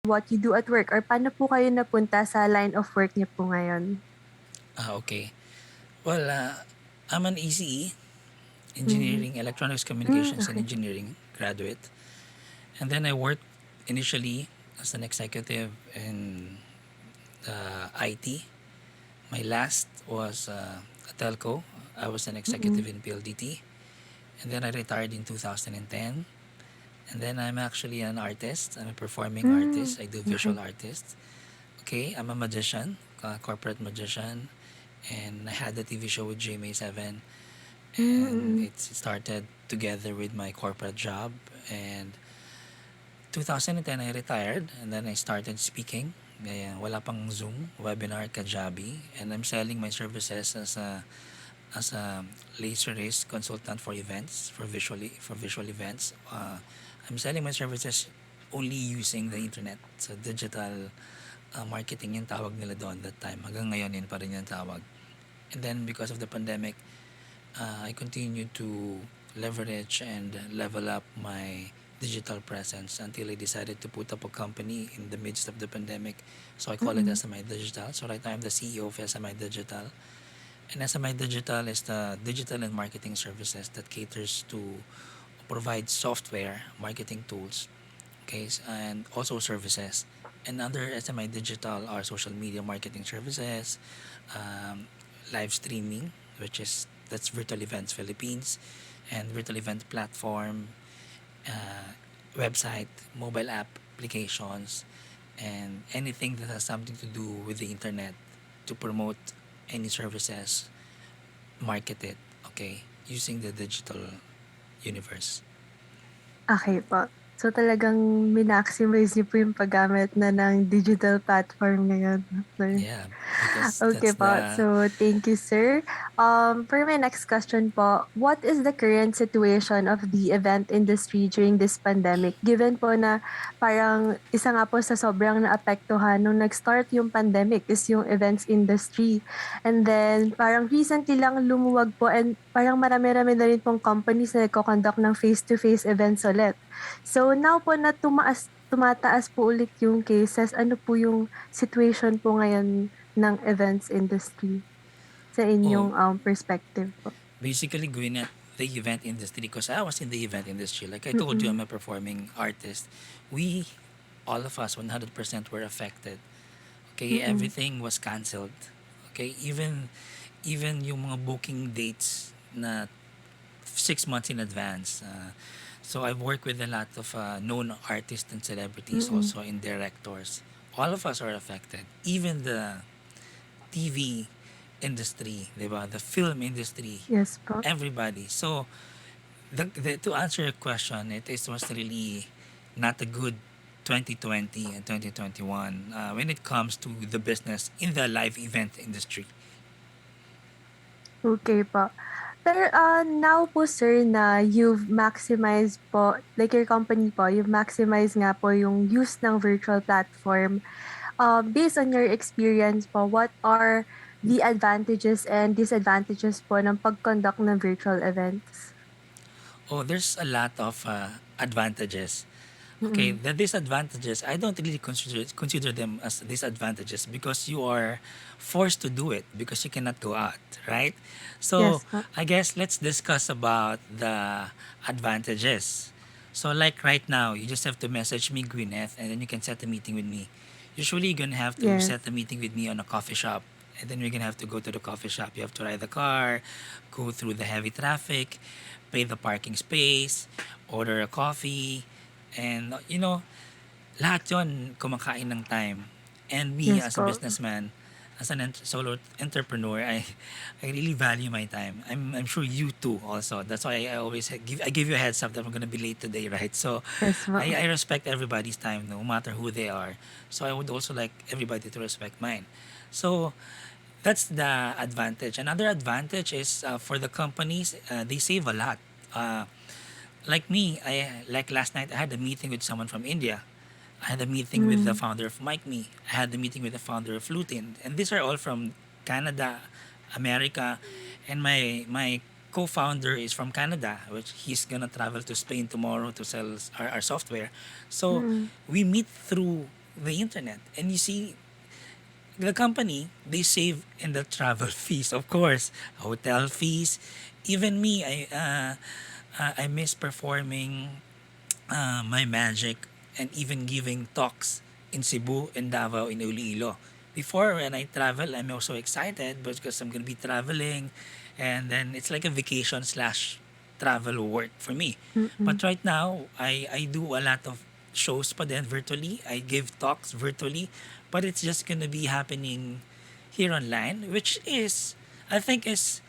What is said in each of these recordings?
what you do at work or paano po kayo napunta sa line of work niyo po ngayon? Okay. Well, I'm an ECE, Mhm. Engineering, Electronics, Communications, and Okey. Engineering graduate. And then I worked initially as an executive in IT. My last was a telco. I was an executive Mm. in PLDT. And then I retired in 2010. And then I'm actually an artist. I'm a performing Hmm, artist. I do okey. visual artist. Okay, I'm a magician, a corporate magician. And I had a TV show with GMA7. And Mm. it started together with my corporate job. And 2010, I retired. And then I started speaking. Ayan, wala pang Zoom, webinar, Kajabi. And I'm selling my services as a laser race consultant for events, for visual events. I'm selling my services only using the internet. So digital marketing yung tawag nila doon that time. Hanggang ngayon yun pa rin yung tawag. And then because of the pandemic, I continued to leverage and level up my digital presence until I decided to put up a company in the midst of the pandemic. So I call it Mm. SMI Digital. So right now I'm the CEO of SMI Digital. And SMI Digital is the digital and marketing services that caters to provide software, marketing tools, okay, and also services. And under SMI Digital are social media marketing services, um, live streaming, which is that's Virtual Events Philippines, and Virtual Event Platform, uh, website, mobile app applications, and anything that has something to do with the internet to promote any services, market it, okay, using the digital universe. Okey po. So, talagang minaximize niyo po yung paggamit na ng digital platform ngayon, sir. Yeah, because Okay that's po. the So, thank you, sir. For my next question po, what is the current situation of the event industry during this pandemic? Given po na parang isa nga po sa sobrang naapektuhan nung nag-start yung pandemic is yung events industry. And then parang recently lang lumuwag po and parang marami-rami na rin pong companies na nagko-conduct ng face-to-face events ulit. So, now po na tumataas po ulit yung cases, ano po yung situation po ngayon ng events industry sa oh, inyong, perspective po? basically Gywneth, the event industry, because I was in the event industry. Like I told you, I'm Mm. a performing artist. We, all of us, 100% were affected. Okay, Mm. everything was canceled. Okay, even yung mga booking dates na 6 months in advance. So I've worked with a lot of known artists and celebrities, Mm. also in directors. All of us are affected. Even the TV industry, di ba? The film industry, Yes po. everybody. So to answer your question, was really not a good 2020 and 2021 when it comes to the business in the live event industry. Okay po. Pero, now po sir na you've maximized po, like your company po, you've maximized nga po yung use ng virtual platform. Based on your experience po, what are the advantages and disadvantages po ng pag-conduct ng virtual events? Oh, there's a lot of advantages. Okay, Mm. the disadvantages, I don't really consider them as disadvantages because you are forced to do it because you cannot go out, right? So Yes po. I guess let's discuss about the advantages. So like right now, you just have to message me, Gwyneth, and then you can set a meeting with me. Usually, you're gonna have to Yes. set a meeting with me on a coffee shop, and then we're gonna have to go to the coffee shop. You have to ride the car, go through the heavy traffic, pay the parking space, order a coffee, and lahat yon kumakain ng time. And me Yes as a po. businessman, as an solo entrepreneur, I really value my time. I'm sure you too also. That's why I give you a heads up that I'm gonna be late today, right? So Yes po. I respect everybody's time no matter who they are. So I would also like everybody to respect mine. So that's the advantage. Another advantage is for the companies, they save a lot. Uh, like me, I like last night I had a meeting with someone from India. I had a meeting with the Hmm. founder of Mike Me. I had a meeting with the founder of Lutin. And these are all from Canada, America, and my co-founder is from Canada, which he's gonna travel to Spain tomorrow to sell our software. So Mm. we meet through the internet. And you see, the company, they save in the travel fees, of course, hotel fees. Even me, I miss performing my magic and even giving talks in Cebu, in Davao, in Iloilo. Before, when I travel, I'm also excited because I'm going to be traveling, and then it's like a vacation slash travel work for me. Mm-mm. But right now, I do a lot of shows pa din virtually. I give talks virtually, but it's just going to be happening here online, which is, I think is,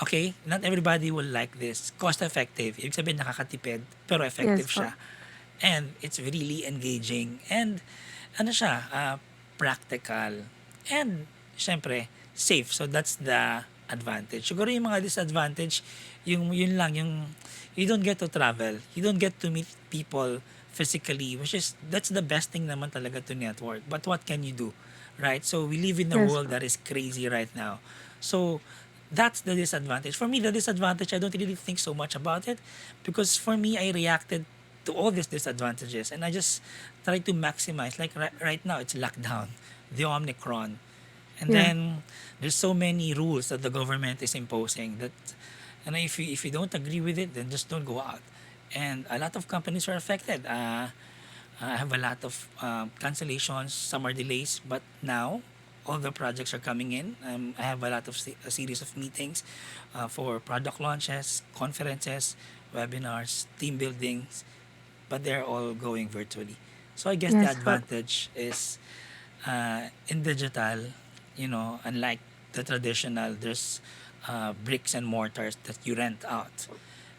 okay, not everybody will like this. Cost effective. Ibig sabihin nakakatipid, pero Yes effective po. siya. And it's really engaging. And ano siya, practical. And syempre, safe. So that's the advantage. Siguro yung mga disadvantage, yun lang, yung you don't get to travel. You don't get to meet people physically, which is, that's the best thing naman talaga to network. But what can you do? Right? So we live in a Yes world po. that is crazy right now. So that's the disadvantage. For me, the disadvantage, I don't really think so much about it because for me, I reacted to all these disadvantages and I just try to maximize. Like right now, it's lockdown, the Omicron. And Yeah. then there's so many rules that the government is imposing that, and if you don't agree with it, then just don't go out. And a lot of companies are affected. I have a lot of cancellations, summer delays, but now all the projects are coming in. I have a lot of a series of meetings for product launches, conferences, webinars, team buildings, but they're all going virtually. So I guess the Yes po. advantage is in digital, unlike the traditional, there's bricks and mortars that you rent out.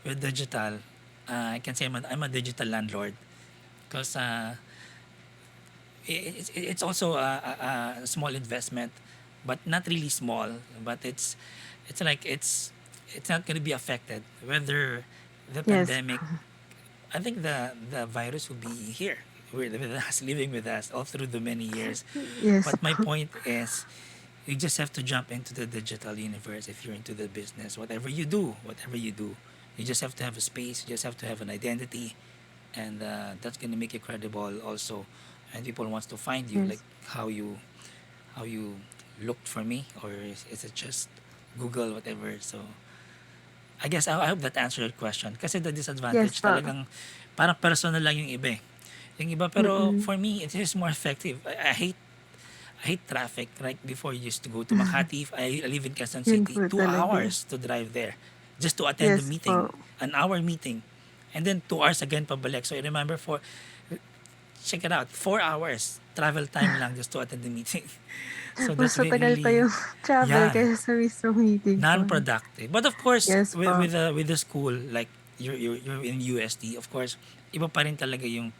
With digital, I can say I'm a digital landlord because it's also a small investment, but not really small. But it's like it's not going to be affected whether the Yes. pandemic. I think the virus will be here with us, living with us all through the many years. Yes But my po. point is, you just have to jump into the digital universe if you're into the business. Whatever you do, you just have to have a space. You just have to have an identity, and that's gonna make you credible also. And people wants to find you, like Yes. how you looked for me, or is it just Google whatever? So I guess I hope that answered your question. Kasi the Yes disadvantage po. talagang parang personal lang yung iba eh. Yung iba pero Mm-mm. for me it is more effective. I hate traffic. Right before you used to go to Makati, I live in Quezon Yun City, po two talaga eh. hours to drive there just to attend the Yes meeting, po. an hour meeting, and then 2 hours again pabalik. So I remember check it out, 4 hours travel time lang just to attend the meeting. So Mas that's matagal pa really, yung travel yeah, kaysa sa mismong meeting po. non-productive. But of course, Yes po. with the school, like you're in USD, of course, iba pa rin talaga yung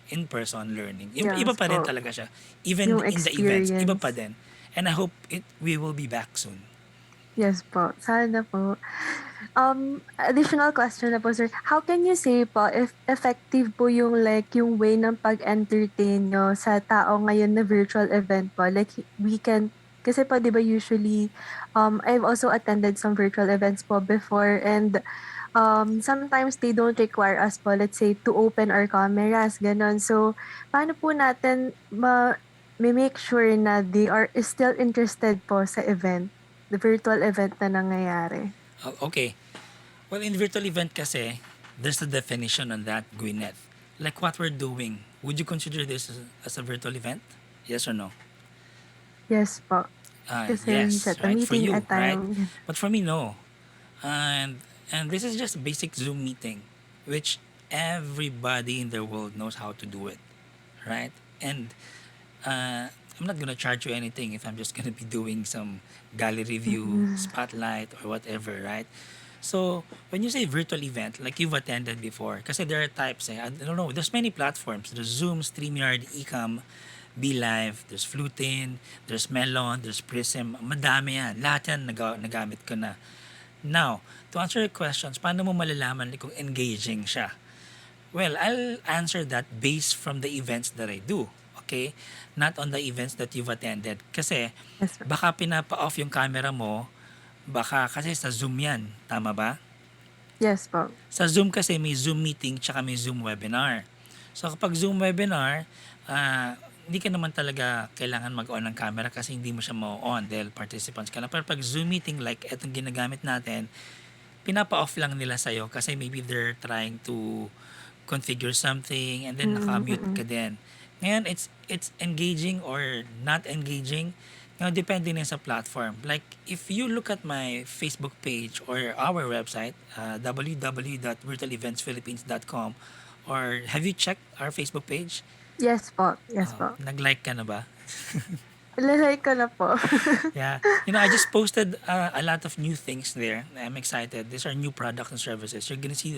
in-person learning. Iba Yes pa rin po. talaga siya. Even Yung in the events, iba pa experience. din. And I hope we will be back soon. Yes po. Sana po. Additional question na po, sir. How can you say po if effective po yung like yung way ng pag-entertain nyo sa tao ngayon na virtual event po? Like we can, kasi po 'di ba usually I've also attended some virtual events po before and sometimes they don't require us po, let's say, to open our cameras, gano'n. So, paano po natin make sure na they are still interested po sa event, the virtual event na nangyayari? Okay. Well, in virtual event kasi, there's a definition on that, Gwyneth. Like what we're doing, would you consider this as a virtual event? Yes or no? Yes po. Kasi you Yes, said a right? For meeting you, at right? time. But for me, no. And this is just a basic Zoom meeting, which everybody in the world knows how to do it, right? And I'm not gonna charge you anything if I'm just gonna be doing some gallery review, Mm. spotlight, or whatever, right? So when you say virtual event, like you've attended before, kasi there are types. I don't know. There's many platforms. There's Zoom, StreamYard, Ecam, Be Live, there's Flutin, there's Melon, there's Prism. Madami yan. Lahat yan nagamit ko na. Now, to answer your questions, paano mo malalaman kung engaging siya? Well, I'll answer that based from the events that I do. Okay? Not on the events that you've attended. Kasi, Yes po. baka pinapa-off yung camera mo, baka kasi sa Zoom yan. Tama ba? Yes po. Sa Zoom kasi may Zoom meeting tsaka may Zoom webinar. So kapag Zoom webinar, ah, hindi ka naman talaga kailangan mag-on ng camera kasi hindi mo siya ma-on dahil participants ka lang. Pero pag Zoom meeting like etong ginagamit natin, pinapa-off lang nila sa'yo kasi maybe they're trying to configure something and then Mm, naka-mute ka mm. din. Ngayon, it's engaging or not engaging. Ngayon, depende na sa platform. Like, if you look at my Facebook page or our website, www.virtualeventsphilippines.com, or have you checked our Facebook page? Yes po, yes po. Nag-like ka na ba? Ilalike ko na po. Yeah. I just posted a lot of new things there. I'm excited. These are new products and services. You're gonna see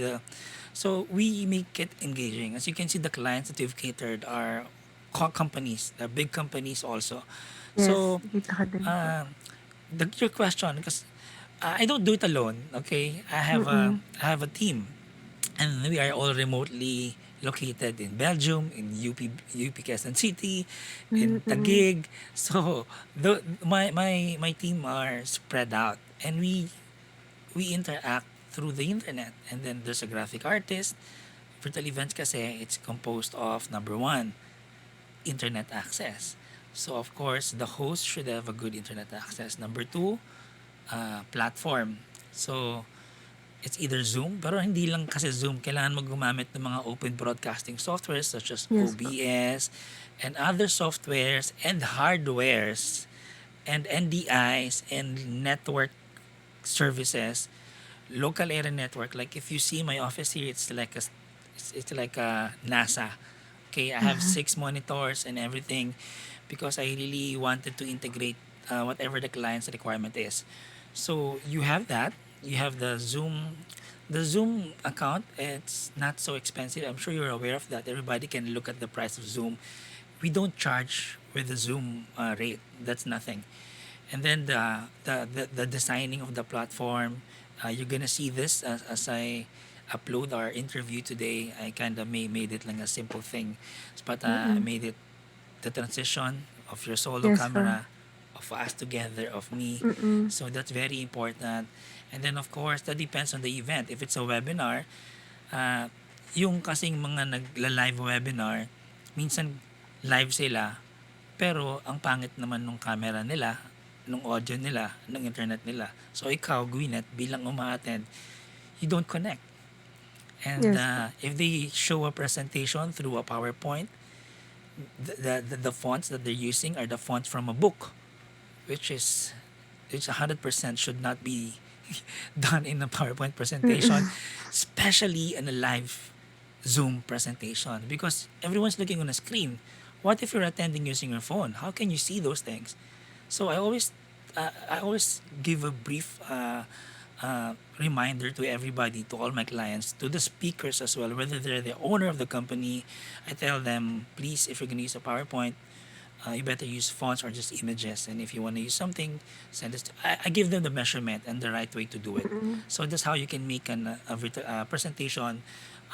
so we make it engaging. As you can see, the clients that we've catered are companies, the big companies also. Yes, So, nakita ko din po. uh, your question, because I don't do it alone. Okay, Mm, I have a team, and we are all remotely located in Belgium, in UP Quezon City, mm, in mm. Taguig. So my team are spread out, and we interact through the internet. And then there's a graphic artist. Virtual events kasi it's composed of number one, internet access. So of course the host should have a good internet access. Number two, platform. So it's either Zoom, pero hindi lang kasi Zoom. Kailangan mo gumamit ng mga open broadcasting softwares such as Yes po. OBS and other softwares and hardwares and NDIs and network services, local area network. Like if you see my office here, it's like a NASA. Okay, I have 6 monitors and everything because I really wanted to integrate whatever the client's requirement is. So you have that. You have the Zoom account. It's not so expensive. I'm sure you're aware of that. Everybody can look at the price of Zoom. We don't charge with the Zoom rate. That's nothing. And then the designing of the platform. You're gonna see this as I upload our interview today. I kind of made it like a simple thing, but I Mm, made it the transition of your solo yes po. camera, of us together, of me. Mm, So that's very important. And then of course, that depends on the event. If it's a webinar, uh, yung kasing mga nagla-live webinar, minsan live sila, pero ang pangit naman nung camera nila, nung audio nila, nung internet nila. So ikaw, Gwyneth, bilang umaattend, you don't connect. And yes po. if they show a presentation through a PowerPoint, the fonts that they're using are the fonts from a book, which is which 100% should not be done in a PowerPoint presentation, Mm, especially in a live Zoom presentation because everyone's looking on a screen. What if you're attending using your phone? How can you see those things? So I always give a brief reminder to everybody, to all my clients, to the speakers as well, whether they're the owner of the company. I tell them, please, if you're going to use a PowerPoint, you better use fonts or just images. And if you want to use something, send us. I give them the measurement and the right way to do it. mm. So that's how you can make a presentation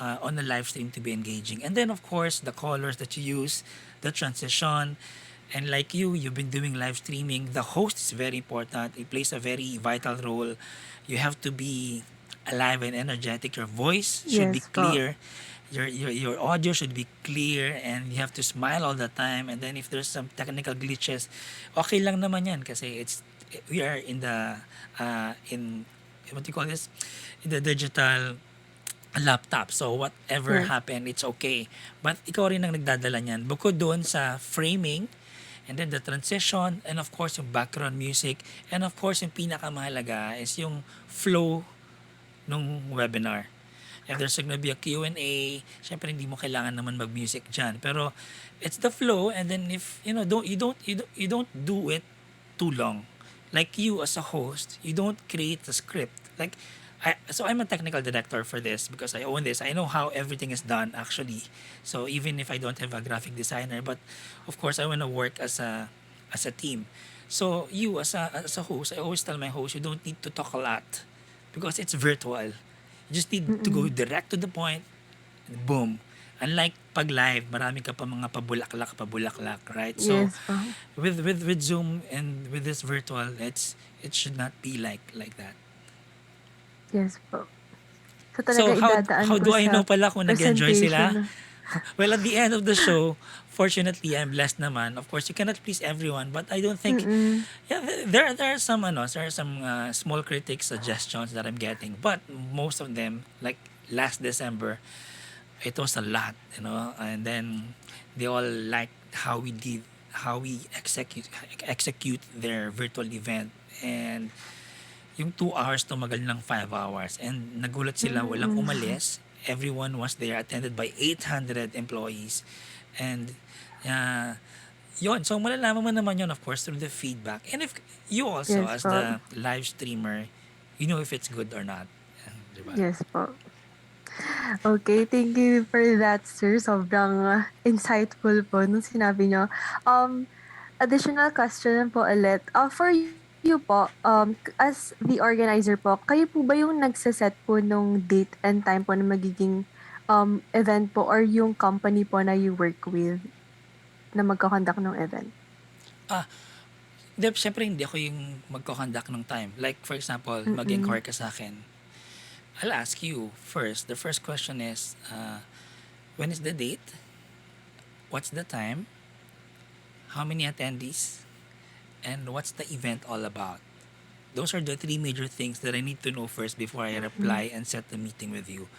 on a live stream to be engaging. And then, of course, the colors that you use, the transition. And like you've been doing live streaming. The host is very important. It plays a very vital role. You have to be alive and energetic. Your voice should be Yes po. clear. Your audio should be clear and you have to smile all the time. And then if there's some technical glitches, okay lang naman yan kasi we are in the in what do you call this, in the digital laptop. So whatever Yes. happen, it's okay. But ikaw rin ang nagdadala niyan. Bukod doon sa framing, and then the transition, and of course yung background music, and of course yung pinakamahalaga is yung flow nung webinar. If there's gonna be a Q&A, syempre hindi mo kailangan naman mag-music dyan. Pero it's the flow, and then if you don't do it too long. Like you as a host, you don't create a script. Like so I'm a technical director for this because I own this. I know how everything is done actually. So even if I don't have a graphic designer, but of course I want to work as a team. So you as a host, I always tell my host, you don't need to talk a lot because it's virtual. You just need to go Mm, direct to the point. Boom. Unlike pag live, marami ka pa mga pabulaklak, right? So yes po. with Zoom and with this virtual, it should not be like that. Yes po. So So talaga idadaan how po do I know sa pala kung nag-enjoy presentation sila? na Well, at the end of the show, fortunately, I'm blessed naman. Of course, you cannot please everyone, but I don't think, Mm. yeah, there are some, there are some small critics suggestions that I'm getting, but most of them, like last December, it was a lot, and then they all like how we execute their virtual event, and yung 2 hours tumagal ng 5 hours, and nagulat sila, walang Mm. umalis, everyone was there, attended by 800 employees, and uh, yon, so malalaman mo naman yon, of course, through the feedback, and if you also Yes as po. the live streamer, you know if it's good or not, diba? Yes po. Okay, thank you for that, sir. Sobrang insightful po nung sinabi niyo. Additional question po ulit. For you po, as the organizer po, kayo po ba yung nagse-set po nung date and time po na magiging event po or yung company po na you work with na magko-conduct ng event? Ah, syempre hindi ako yung magko-conduct ng time. Like, for example, Mm. mag-inquire ka sa akin, I'll ask you first. The first question is, when is the date? What's the time? How many attendees? And what's the event all about? Those are the three major things that I need to know first before I Mm. reply and set the meeting with you.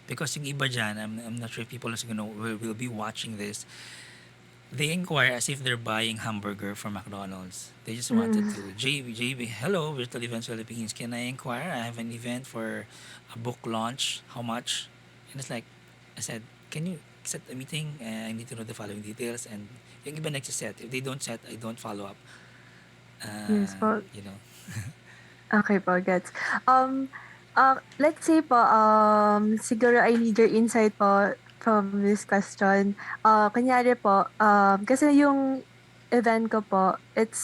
Because yung iba dyan, I'm not sure if people are will be watching this. They inquire as if they're buying hamburger from McDonald's. They just wanted Mm. to, JB, hello, Virtual Events Philippines. Can I inquire? I have an event for a book launch. How much? And it's like, I said, can you set a meeting? I need to know the following details. And yung iba nagsiset. If they don't set, I don't follow up. Yes po. You know. Okay po, gets. Let's say po, siguro I need your insight po from this question. Kunyari po, kasi yung event ko po, it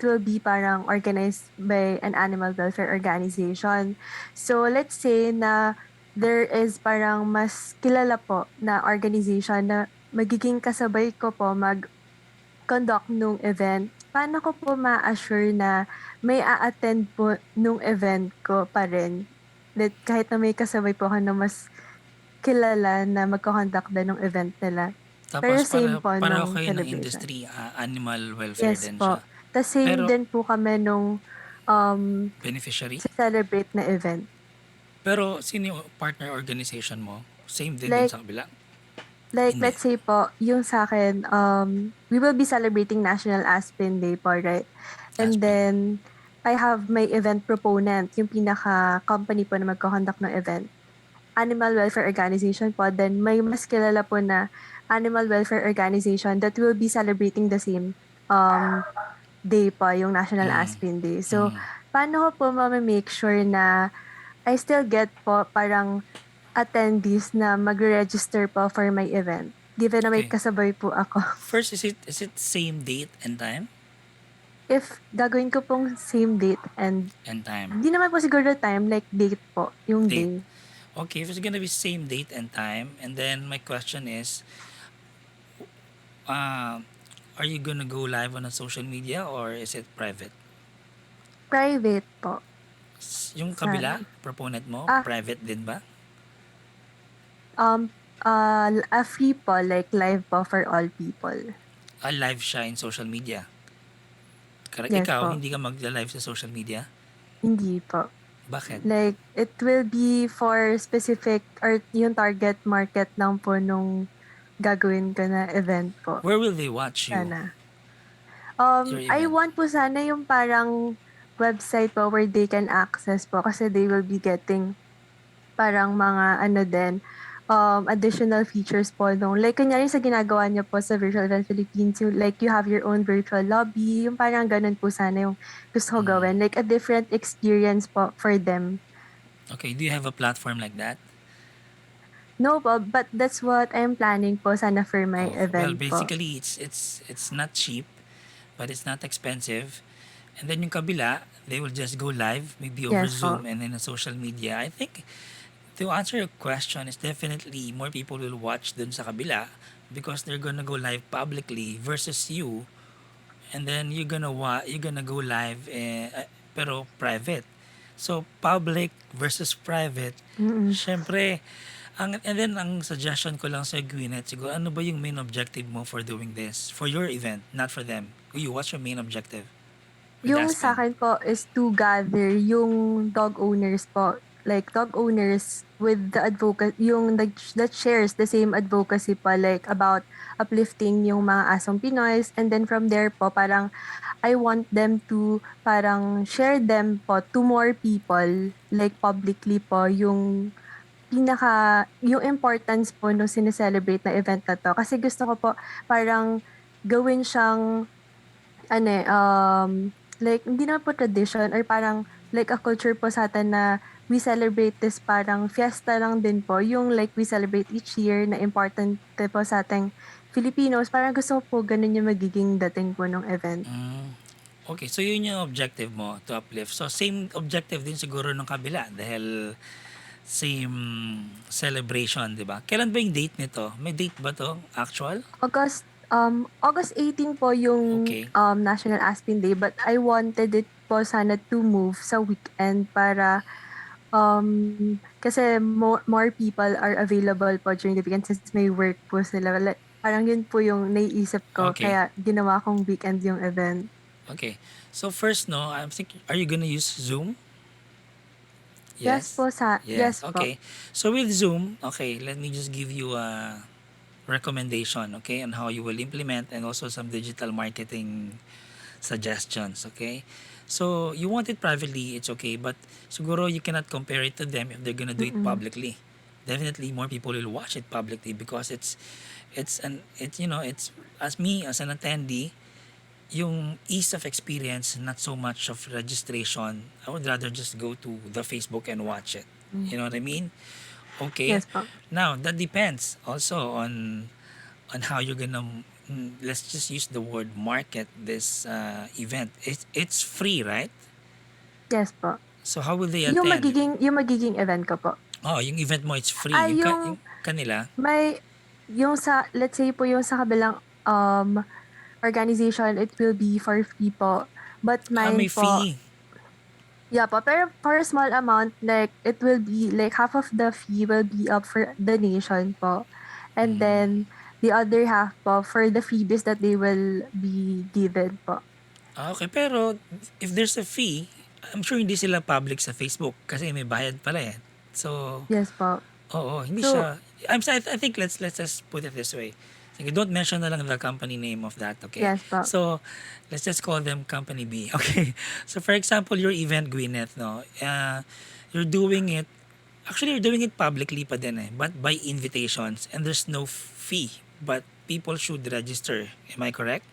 will be parang organized by an animal welfare organization. So let's say na there is parang mas kilala po na organization na magiging kasabay ko po conduct nung event, paano ko po ma-assure na may a-attend po nung event ko pa rin? That kahit na may kasabay po ako na mas kilala na magko-conduct din nung event nila. Pero Tapos same po pareho nung kayo ng celebration. industry, animal welfare Yes din siya. po. Tas same Pero din po kami nung beneficiary? celebrate na event. Pero sino yung partner organization mo? Same din dun Like sa kabila? Like, Hindi. let's say po, yung sa'kin, we will be celebrating National Aspen Day po, right? And Aspen. then, I have my event proponent, yung pinaka-company po na magko-conduct ng event. Animal welfare organization po. Then, may mas kilala po na animal welfare organization that will be celebrating the same day po, yung National Mm. Aspen Day. So, Mm. paano ko po make sure na I still get po parang attendees na magre-register po for my event, given na may Okay. kasabay po ako. First, is it same date and time? If gagawin ko pong same date and And time. di naman po siguro time, like date po, yung Date. day. Okay, if it's gonna be same date and time, and then my question is, uh, are you gonna go live on a social media or is it private? Private po, Yung kabila, sana. proponent mo, Ah, private din ba? free po, like live po for all people. Live siya in social media. Correct. Yes Ikaw, po, hindi ka mag-live sa social media? hindi po. Bakit? Like, it will be for specific or yung target market lang po nung gagawin ko na event po, Where will they watch you? sana. Your I event? want po sana yung parang website po where they can access po kasi they will be getting parang mga ano din, additional features po nung like kunyari sa ginagawa niyo po sa Virtual Event Philippines, yung like you have your own virtual lobby, yung parang ganun po sana yung gusto ko gawin. Like a different experience po for them. Okay, do you have a platform like that? No po, but that's what I'm planning po sana for my Oh, well, event po. basically it's not cheap, but it's not expensive. And then yung kabila, they will just go live, maybe over Yes po. Zoom and then on social media. I think to answer your question is definitely more people will watch dun sa kabila because they're gonna go live publicly versus you, and then you're gonna go live pero private. So public versus private. Mm. Syempre, And then, ang suggestion ko lang sa Gwyneth, siguro, ano ba yung main objective mo for doing this? For your event, not for them. What's your main objective with Yung Aspen? sa'kin po is to gather yung dog owners po, like dog owners with the yung that shares the same advocacy po, like about uplifting yung mga asong Pinoys. And then from there po, parang I want them to parang share them po to more people, like publicly po, yung importance po nung sine-celebrate na event na 'to. Kasi gusto ko po parang gawin siyang ano, like hindi naman po tradition or parang like a culture po sa'tin na we celebrate this parang fiesta lang din po, yung like we celebrate each year na importante po sa'ting Filipinos. Parang gusto ko po ganun yung magiging dating po nung event. Mm. Okay, so yun yung objective mo, to uplift. So same objective din siguro ng kabila dahil same celebration, 'di ba? Kailan ba yung date nito? May date ba 'to? Actual? August 18 po yung Okay. National Aspin Day, but I wanted it po sana to move sa weekend para kasi more people are available po during the weekend since may work po sila. Like, parang yun po yung naiisip ko Okay. kaya ginawa kong weekend yung event. Okay. So first, no, I'm thinking, are you gonna use Zoom? Yes. Yes. Yes po. Okay. So with Zoom, okay, let me just give you a recommendation, okay, on how you will implement and also some digital marketing suggestions, okay? So you want it privately, it's okay, but siguro you cannot compare it to them if they're gonna do it Mm. publicly. Definitely more people will watch it publicly because it's as me as an attendee, yung ease of experience, not so much of registration. I would rather just go to the Facebook and watch it. Mm. You know what I mean? Okay. Yes po. Now, that depends also on how you're gonna let's just use the word market this event. It's free, right? Yes po. So how will they attend? Yung magiging event ko po. Oh, yung event mo it's free. Ay, Yung kanila, may, yung sa, let's say po yung sa kabilang organization, it will be for free po. But may mine po, fee. yeah po, pero for a small amount, like, it will be, like, half of the fee will be up for donation po. And then, the other half po for the freebies that they will be given po. Okay, pero if there's a fee, I'm sure hindi sila public sa Facebook kasi may bayad pala eh. So, Yes po. oo, hindi So, siya. I think let's just put it this way. Sige, don't mention na lang the company name of that, okay? yes po. So, let's just call them Company B, okay? So, for example, your event, Gwyneth, no? You're doing it, actually, you're doing it publicly pa din eh, but by invitations, and there's no fee, but people should register. Am I correct?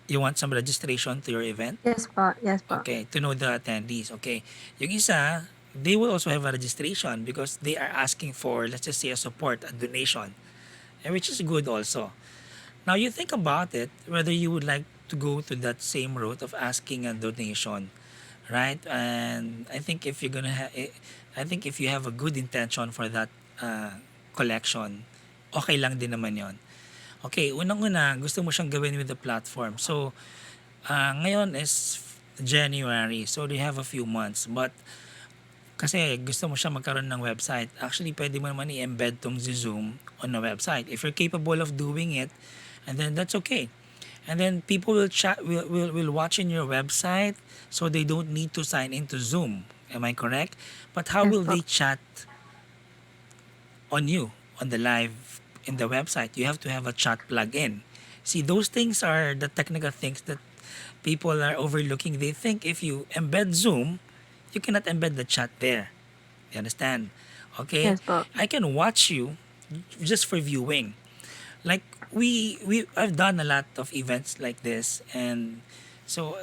You want some registration to your event? Yes po. Yes po. Okay, to know the attendees. Okay. Yung isa, they will also have a registration because they are asking for, let's just say, a support, a donation, and which is good also. Now, you think about it, whether you would like to go to that same route of asking a donation, right? And I think if you're gonna I think if you have a good intention for that collection, okay lang din naman yon. Okay, unang-una, gusto mo siyang gawin with the platform. So, ngayon is January, so they have a few months. But, kasi gusto mo siya magkaroon ng website, actually, pwede mo naman i-embed tong Zoom on a website. If you're capable of doing it, and then that's okay. And then people will chat, will watch in your website, so they don't need to sign into Zoom. Am I correct? But how Yes will po. they chat on you, on the live in the website? You have to have a chat plugin. See, those things are the technical things that people are overlooking. They think if you embed Zoom, you cannot embed the chat there. You understand? Okay? Yes po. I can watch you just for viewing. Like I've done a lot of events like this, and so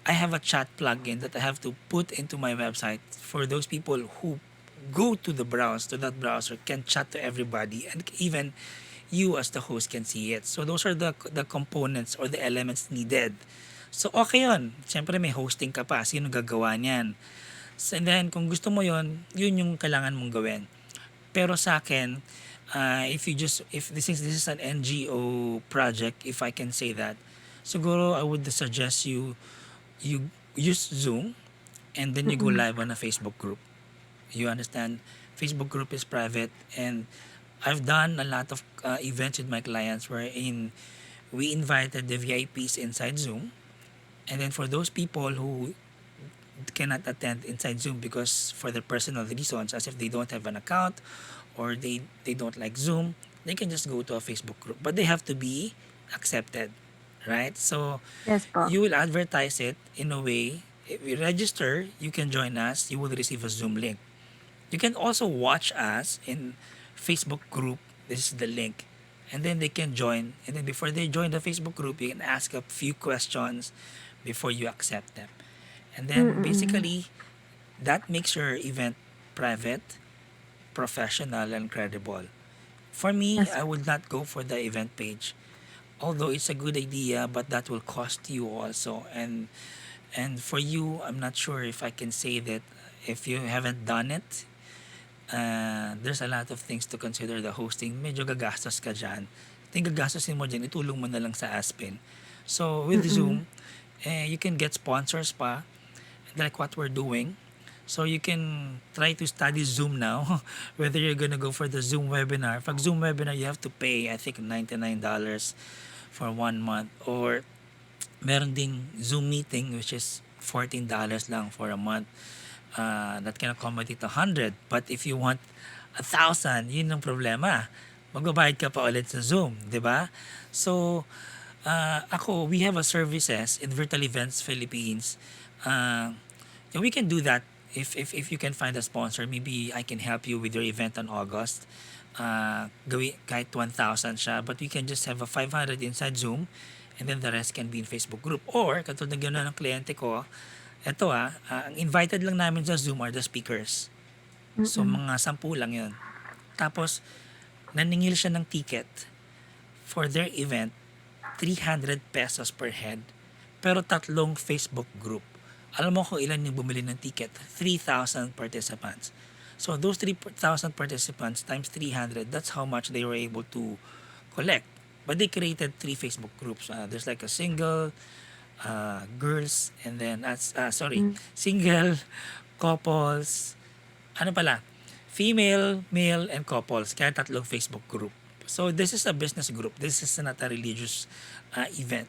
I have a chat plugin that I have to put into my website for those people who go to that browser can chat to everybody, and even you as the host can see it. So those are the components or the elements needed. So okay yun. Siyempre may hosting ka pa. Sino gagawa niyan? So, and then kung gusto mo yun yung kailangan mong gawin. Pero sa akin, if this is an NGO project, if I can say that, siguro I would suggest you use Zoom and then you go Mm. live on a Facebook group. You understand? Facebook group is private, and I've done a lot of events with my clients wherein we invited the VIPs inside Zoom, and then for those people who cannot attend inside Zoom because for their personal reasons, as if they don't have an account or they don't like Zoom, they can just go to a Facebook group. But they have to be accepted, right? So Yes po. you will advertise it in a way. If you register, you can join us. You will receive a Zoom link. You can also watch us in Facebook group. This is the link. And then they can join. And then before they join the Facebook group, you can ask a few questions before you accept them. And then Mm. basically, that makes your event private, professional, and credible. For me, Yes. I would not go for the event page. Although it's a good idea, but that will cost you also. And for you, I'm not sure if I can say that if you haven't done it, there's a lot of things to consider. The hosting, medyo gagastos ka dyan. Yung gagastosin mo dyan, itulong mo na lang sa Aspen. So with Mm. Zoom, you can get sponsors pa, like what we're doing. So you can try to study Zoom now, whether you're gonna go for the Zoom webinar. For Zoom webinar, you have to pay, I think, $99 for 1 month. Or meron ding Zoom meeting, which is $14 lang for a month. That can accommodate 100. But if you want 1,000, yun ang problema. Magbabayad ka pa ulit sa Zoom, di ba? So, ako, we have a services in Virtual Events Philippines. Uh, and we can do that if you can find a sponsor. Maybe I can help you with your event on August. Gawin kahit 1,000 siya, but we can just have a 500 inside Zoom, and then the rest can be in Facebook group. Or, katulad ng gano'n ng kliyente ko, eto ang invited lang namin sa Zoom are the speakers. So, Mm. mga 10 lang yun. Tapos, naningil siya ng ticket for their event, 300 pesos per head, pero tatlong Facebook group. Alam mo kung ilan yung bumili ng ticket? 3,000 participants. So those 3,000 participants times 300, that's how much they were able to collect. But they created 3 Facebook groups. There's like a single, girls, and then, Mm. single, couples, ano pala, female, male, and couples. Kaya tatlong Facebook group. So this is a business group. This is not a religious event.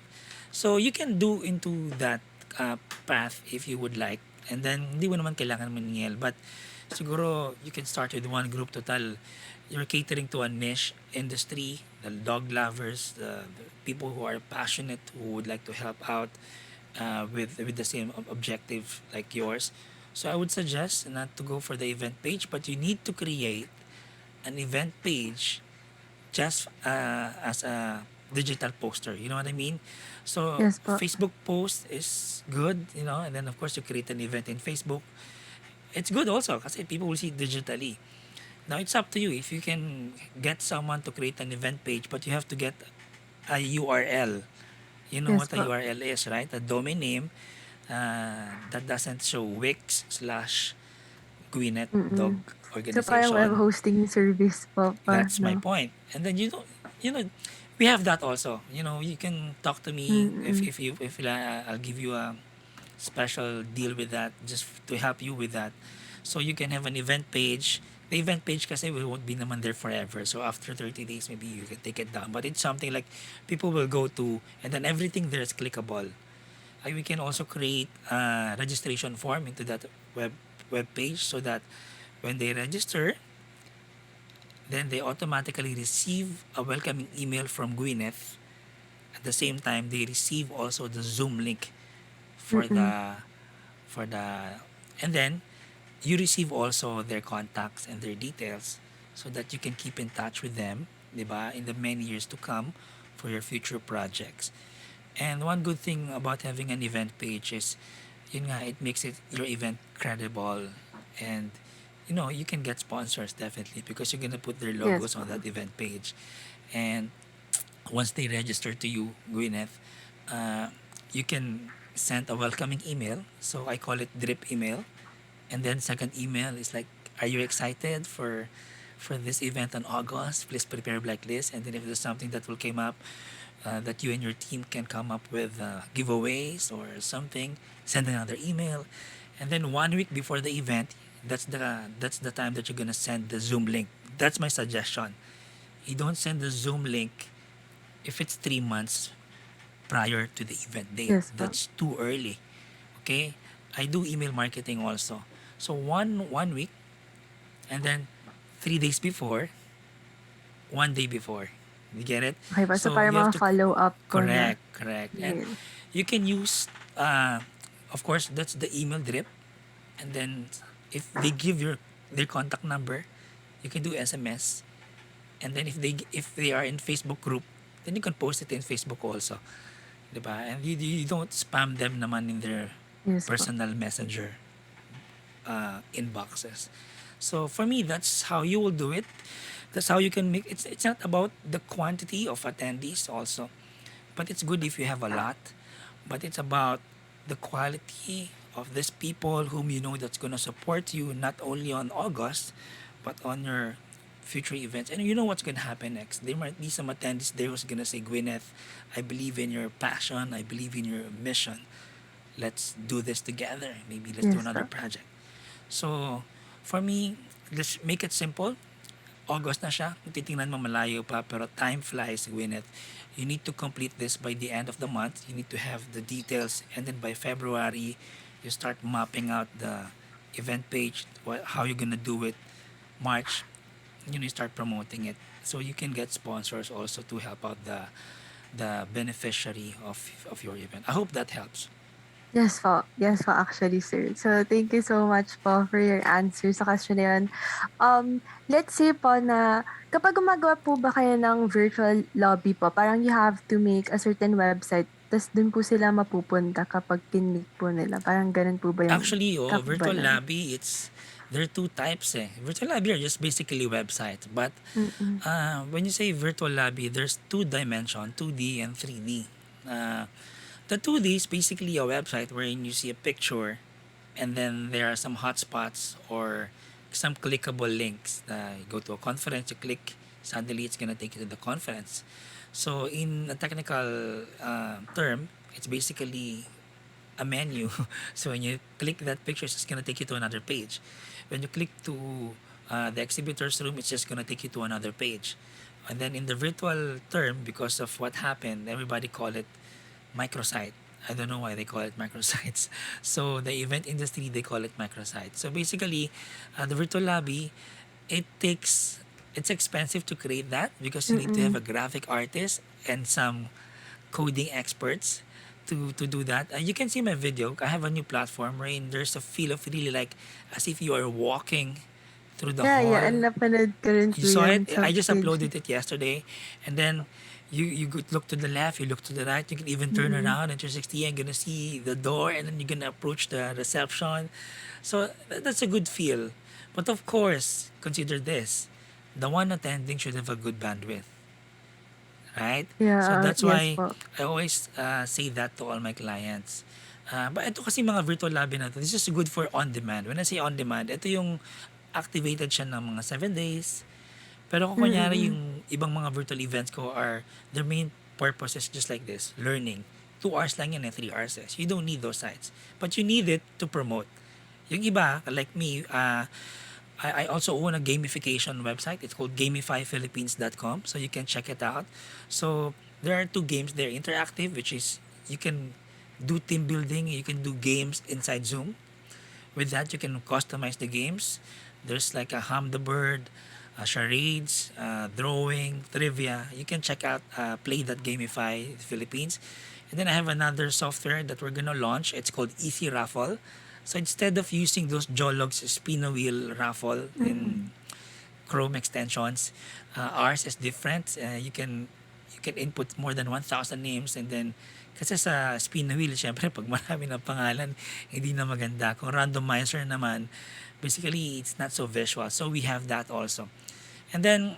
So you can do into that path if you would like. And then hindi mo naman kailangan maningil. But siguro you can start with one group. Total, you're catering to a niche industry, the dog lovers, the people who are passionate, who would like to help out with the same objective like yours. So I would suggest not to go for the event page, but you need to create an event page just as a digital poster. You know what I mean? So Yes po. Facebook post is good, and then of course you create an event in Facebook. It's good also kasi people will see it digitally. Now it's up to you if you can get someone to create an event page, but you have to get a URL. You know Yes what a po. URL is, right? A domain name that doesn't show Wix slash Gwyneth Dog Mm. So parang web Organization. hosting service po pa, That's my 'no? point. And then you know, we have that also. You can talk to me Mm. if I'll give you a special deal with that just to help you with that. So you can have an event page. The event page kasi won't be naman there forever. So after 30 days, maybe you can take it down. But it's something like people will go to, and then everything there is clickable. We can also create a registration form into that web page so that when they register, then they automatically receive a welcoming email from Gwyneth. At the same time, they receive also the Zoom link for Mm. the and then you receive also their contacts and their details so that you can keep in touch with them, 'di ba, in the many years to come for your future projects. And one good thing about having an event page is, yun nga, it makes your event credible, and you can get sponsors definitely because you're gonna put their Yes logos on po. that event page. And once they register to you, Gwyneth, uh, you can send a welcoming email. So I call it drip email. And then second email is like, are you excited for this event on August? Please prepare like this. And then if there's something that will come up, that you and your team can come up with giveaways or something, send another email. And then 1 week before the event, that's the time that you're gonna send the Zoom link. That's my suggestion. You don't send the Zoom link if it's 3 months prior to the event date. Yes po. That's too early. Okay? I do email marketing also. So one week, and then 3 days before, 1 day before. You get it? Okay po. So So parang you have mga to follow-up po na correct. And email. you can use of course that's the email drip, and then if they give their contact number, you can do SMS. And then if they are in Facebook group, then you can post it in Facebook also. 'Di ba? And you don't spam them naman in their Yes po. personal messenger inboxes. So for me, that's how you will do it. That's how you can make it's not about the quantity of attendees also, but it's good if you have a lot, but it's about the quality of these people whom you know that's going to support you not only on August but on your future events. And you know what's going to happen next. There might be some attendees there who's going to say, Gwyneth, I believe in your passion, I believe in your mission, let's do this together, maybe let's do Yes another po. project. So for me, let's make it simple. August na siya, kung titingnan mo malayo pa, pero time flies, Gwyneth. You need to complete this by the end of the month. You need to have the details, and then by February, you start mapping out the event page, how you're gonna do it. March, you start promoting it, so you can get sponsors also to help out the beneficiary of your event. I hope that helps. Yes po. Yes po, actually, sir. So, thank you so much po for your answer sa question na yun. Let's say po na kapag gumagawa po ba kayo ng virtual lobby po, parang you have to make a certain website, tas dun po sila mapupunta kapag kinlik po nila. Parang ganun po ba yung Actually, virtual kakabalan? lobby, there are two types eh. Virtual lobby are just basically websites. But Mm. when you say virtual lobby, there's two dimension, 2D and 3D. The 2D is basically a website wherein you see a picture, and then there are some hotspots or some clickable links. You go to a conference, you click, suddenly it's gonna take you to the conference. So in a technical term, it's basically a menu. So when you click that picture, it's just gonna take you to another page. When you click to the exhibitor's room, it's just gonna take you to another page. And then in the virtual term, because of what happened, everybody call it microsite. I don't know why they call it microsites. So the event industry, they call it microsite. So basically, the virtual lobby, it takes it's expensive to create that because you need to have Mm. a graphic artist and some coding experts to do that. You can see my video. I have a new platform wherein there's a feel of really like as if you are walking through the Yeah, hall. and napanood ko rin You po saw it. yun sa I just page. uploaded it yesterday, and then you could look to the left, you look to the right. You can even turn Mm. around at 360 and gonna see the door, and then you're gonna approach the reception. So that's a good feel. But of course, consider this: the one attending should have a good bandwidth, right? So Yeah, that's yes why po. I always say that to all my clients. But ito kasi mga virtual lobby na to, this is good for on demand. When I say on demand, ito yung activated siya ng mga 7 days. Pero kung kunyari Mm. yung ibang mga virtual events ko are, their main purpose is just like this, learning. 2 hours lang yan 3 hours. You don't need those sites. But you need it to promote. Yung iba, like me, I also own a gamification website. It's called gamifyphilippines.com. So you can check it out. So there are two games there, interactive, which is you can do team building, you can do games inside Zoom. With that, you can customize the games. There's like a hum the bird, charades, drawing, trivia. You can check out Play That Gamify Philippines. And then I have another software that we're gonna launch. It's called Easy Raffle. So instead of using those Jologs spin a wheel raffle Mm. in Chrome extensions, ours is different. You can input more than 1,000 names, and then kasi sa spin the wheel, syempre pag marami ng pangalan, hindi na maganda. Kung randomizer naman, basically it's not so visual. So we have that also. And then,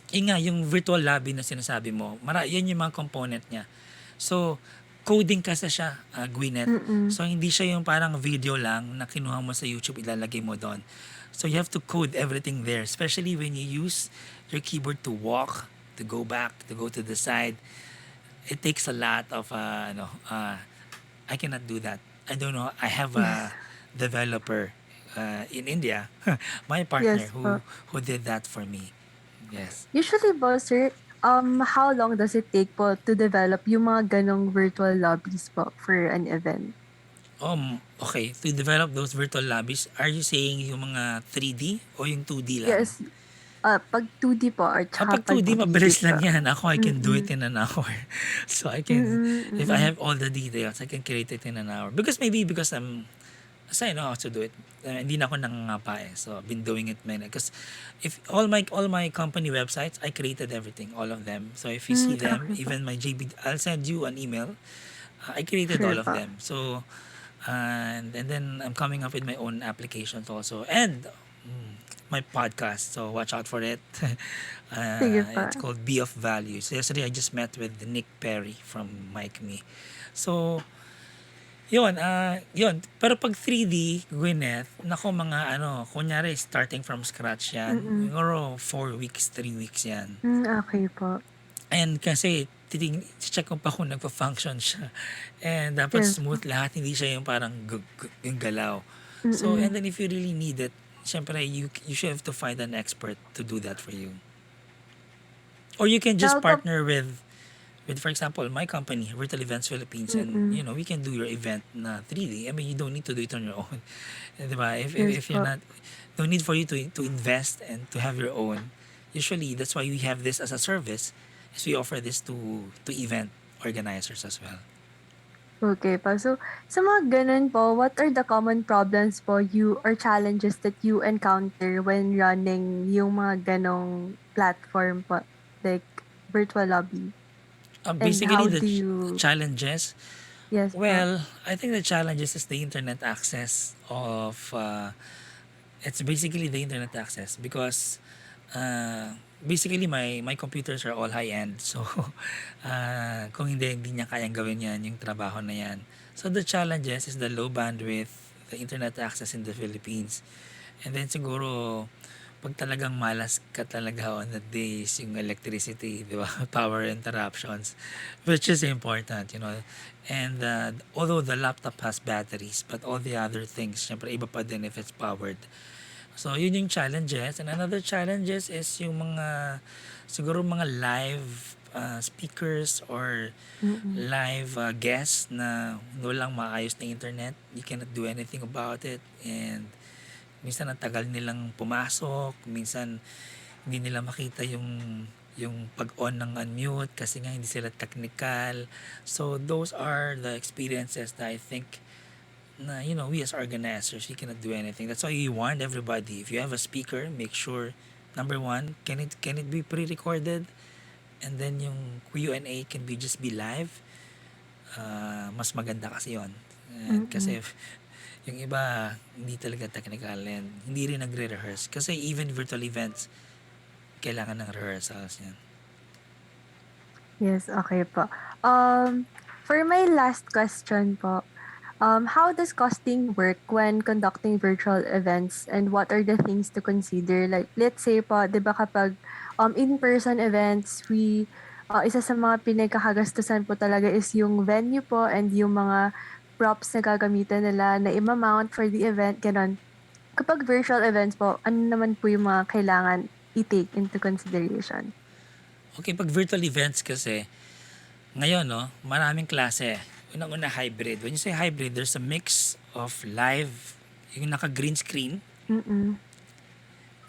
yun nga, yung virtual lobby na sinasabi mo, yan yung mga component niya. So, coding kasi siya, Gwyneth. Mm. So, hindi siya yung parang video lang na kinuha mo sa YouTube, ilalagay mo doon. So, you have to code everything there, especially when you use your keyboard to walk, to go back, to go to the side. It takes a lot of, I cannot do that. I don't know. I have Yes. a developer in India. My partner Yes po. who did that for me. Yes. Usually po, sir, how long does it take po to develop yung mga ganong virtual lobbies po for an event? Okay. To develop those virtual lobbies, are you saying yung mga 3D o yung 2D lang? Yes, 'pag 2D po or tsaka Pag 'pag 2D, 3D mabilis po. lang yan. Ako, I can do it Mm, in an hour. So I can, mm, if I mm. have all the details, I can create it in an hour. Because as I know how to do it, hindi na ako nangangapa eh. So I've been doing it many. Because if all my company websites, I created everything, all of them. So if you see them, Okey po. even my JB, I'll send you an email. I created all Sure of po. them. So and then I'm coming up with my own applications also, and my podcast. So watch out for it. Sige It's po. called Be of Value. So yesterday I just met with Nick Perry from Mike Me. So yun. Pero pag 3D, Gwyneth, nako mga ano, kunyari starting from scratch yan. Mm. Siguro 4 weeks, 3 weeks yan. Okey po. And kasi check ko pa kung nagpa-function siya. And dapat Yes po. smooth lahat, hindi siya yung parang yung galaw. So, Mm. and then if you really need it, syempre you should have to find an expert to do that for you. Or you can just Tsaka kap partner with for example, my company, Virtual Events Philippines, and mm. we can do your event na 3D. I mean, you don't need to do it on your own. Diba? Yes If you're po. not, no need for you to invest and to have your own. Usually, that's why we have this as a service, is we offer this to event organizers as well. Okey po. So, sa mga gano'n po, what are the common problems po or challenges that you encounter when running yung mga gano'ng platform po, like virtual lobby? And Basically, how the do you challenges, yes po. well, I think the challenges is the internet access of, it's basically the internet access because basically my computers are all high end. So kung hindi niya kayang gawin yan yung trabaho na yan. So the challenges is the low bandwidth, the internet access in the Philippines. And then siguro pag talagang malas ka talaga on the days, yung electricity, di ba? Power interruptions, which is important. And although the laptop has batteries, but all the other things, syempre iba pa din if it's powered. So, yun yung challenges. And another challenges is yung siguro mga live speakers or Mm. live guests na walang maayos na internet. You cannot do anything about it. And minsan ang tagal nilang pumasok. Minsan hindi nila makita yung pag-on ng unmute kasi nga hindi sila technical. So, those are the experiences that I think na we as organizers, we cannot do anything. That's why we warned everybody. If you have a speaker, make sure number one, can it be pre-recorded, and then yung Q&A can be just be live. Mas maganda kasi yon. Mm. Kasi yung iba hindi talaga technical and hindi rin nagre-rehearse kasi even virtual events kailangan ng rehearsals yan. Yes, okay po. For my last question po, how does costing work when conducting virtual events and what are the things to consider? Like, let's say po, di ba kapag in-person events, isa sa mga pinagkakagastusan po talaga is yung venue po and yung mga props na gagamitan nila na ima-mount for the event, gano'n. Kapag virtual events po, ano naman po yung mga kailangan i-take into consideration? Okay, pag virtual events kasi, ngayon, no, maraming klase. Unang-una, hybrid. When you say hybrid, there's a mix of live, yung naka-green screen, Mm.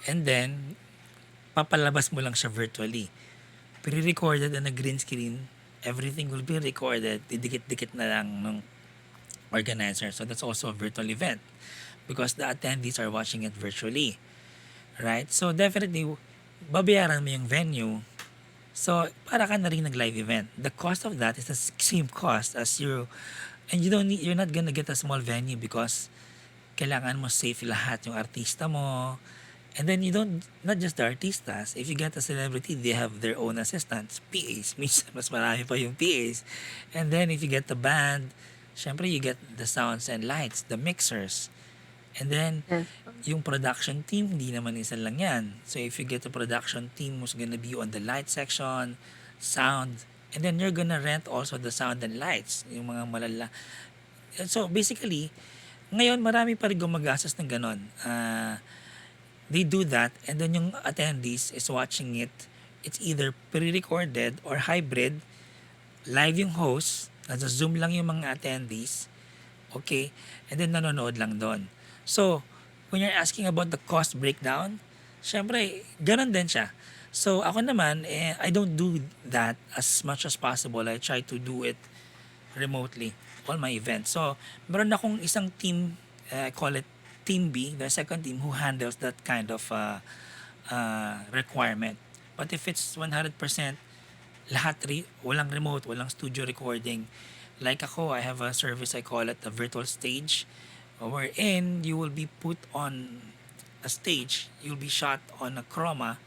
and then, papalabas mo lang siya virtually. Pre-recorded on a green screen, everything will be recorded, didikit-dikit na lang ng organizer. So, that's also a virtual event because the attendees are watching it virtually. Right? So, definitely, babayaran mo yung venue. So, para ka na rin nag-live event. The cost of that is the same cost as and you're not gonna get a small venue because kailangan mo safe lahat yung artista mo. And then not just the artistas, if you get a celebrity, they have their own assistants, PAs. Minsan, mas marami pa yung PAs. And then if you get the band, syempre you get the sounds and lights, the mixers. And then, Yes. yung production team, hindi naman isa lang yan. So, if you get a production team who's gonna be on the light section, sound, and then you're gonna rent also the sound and lights, yung mga malala. So, basically, Ngayon marami pa rin gumagastos ng gano'n. They do that and then yung attendees is watching it. It's either pre-recorded or hybrid. Live yung host, nasa Zoom lang yung mga attendees. Okay? And then nanonood lang doon. So, when you're asking about the cost breakdown, syempre, ganun din siya. So, ako naman, I don't do that as much as possible. I try to do it remotely, all my events. So, meron akong isang team, I call it Team B, the second team who handles that kind of requirement. But if it's 100% walang remote, walang studio recording. Like ako, I have a service, I call it a virtual stage, wherein you will be put on a stage, you'll be shot on a chroma,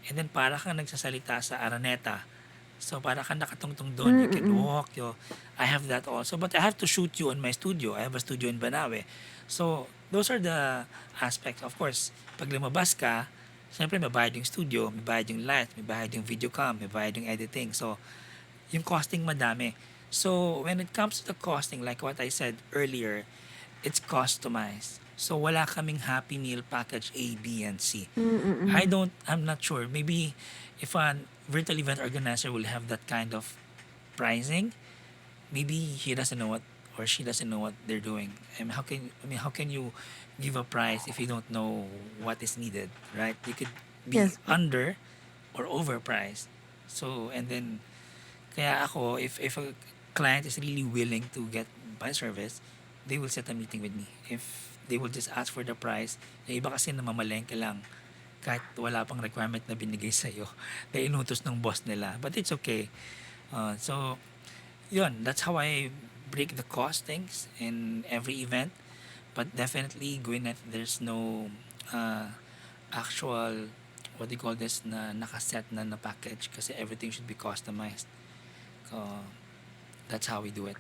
and then para kang nagsasalita sa Araneta. So para kang nakatungtong doon, you can Mm. walk, I have that also. But I have to shoot you on my studio. I have a studio in Banawe. So those are the aspects. Of course, pag lumabas ka, siyempre may bayad yung studio, may bayad yung light, may bayad yung video cam, may bayad yung editing. So yung costing madami. So when it comes to the costing, like what I said earlier, it's customized. So wala kaming Happy Meal package A, B, and C. Mm. I'm not sure. Maybe if a virtual event organizer will have that kind of pricing, maybe he doesn't know what or she doesn't know what they're doing. And how can you give a price if you don't know what is needed, right? You could be Yes po. under or overpriced. So and then kaya ako if a client is really willing to get my service, they will set a meeting with me. If they will just ask for the price, yung iba kasi namamalengke lang kahit wala pang requirement na binigay sa'yo na inutos ng boss nila. But it's okay. So, yun, that's how I break the costings in every event. But definitely, Gwyneth, there's no actual, what do you call this, na nakaset na package kasi everything should be customized. So, that's how we do it.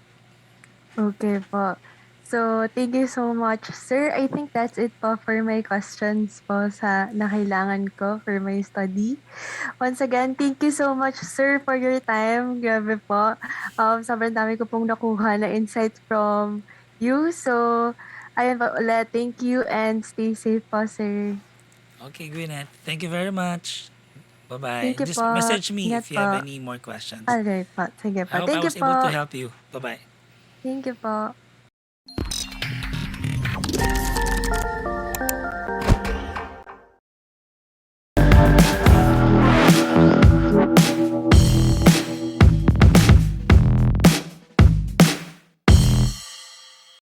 Okay po. So, thank you so much, sir. I think that's it po for my questions po na kailangan ko for my study. Once again, thank you so much, sir, for your time. Grabe po. Sobrang dami ko pong nakuha na insights from you. So, ayun po ulit. Thank you and stay safe po, sir. Okay, Gwyneth, thank you very much. Bye-bye. Thank you Just po. message me Ingat if you have po. any more questions. Alright po. Sige I po. hope I Thank you was able to po. help you. Bye-bye. Thank you po.